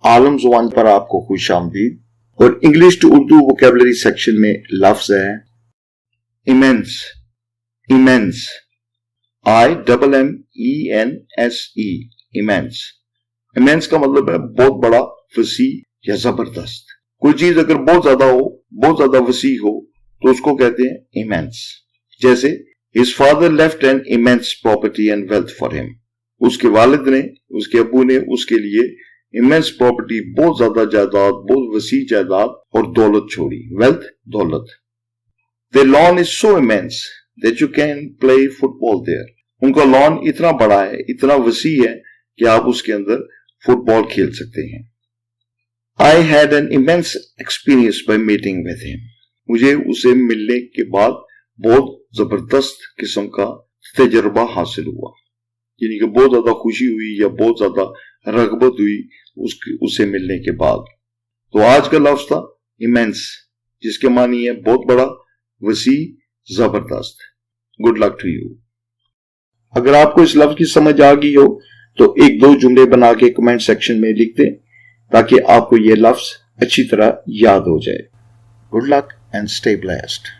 आलम ज़ुबान पर आपको खुशामदीद। और English to Urdu vocabulary section में लफ्ज है immense, immense, IMMENSE, immense. Immense का मतलब है बहुत बड़ा, वसी या जबरदस्त। कोई चीज अगर बहुत ज्यादा हो, बहुत ज्यादा वसी हो, तो उसको कहते हैं इमेंस। जैसे His father left an immense property and wealth for him. उसके वालिद ने, उसके अबू ने उसके लिए इमेंस प्रॉपर्टी, बहुत ज्यादा जायदाद, बहुत वसी जायदाद और दौलत छोड़ी। वेल्थ, दौलत। The lawn is so immense that you can play football there. उनका लॉन इतना बड़ा है, इतना वसी है कि आप उसके अंदर फुटबॉल खेल सकते हैं। I had an immense experience by meeting with him. मुझे उसे मिलने के बाद बहुत जबरदस्त किस्म का तजर्बा हासिल हुआ, यानी कि बहुत ज्यादा खुशी हुई या बहुत ज्यादा रगबत हुई उसे मिलने के बाद। तो आज का लफ्ज था इमेंस, जिसके मानी है बहुत बड़ा, वसी, जबरदस्त। Good luck to you. अगर आपको इस लफ्ज की समझ आ गई हो तो एक दो जुमले बना के कमेंट सेक्शन में लिख दें ताकि आपको यह लफ्ज अच्छी तरह याद हो जाए। Good luck and stay blessed.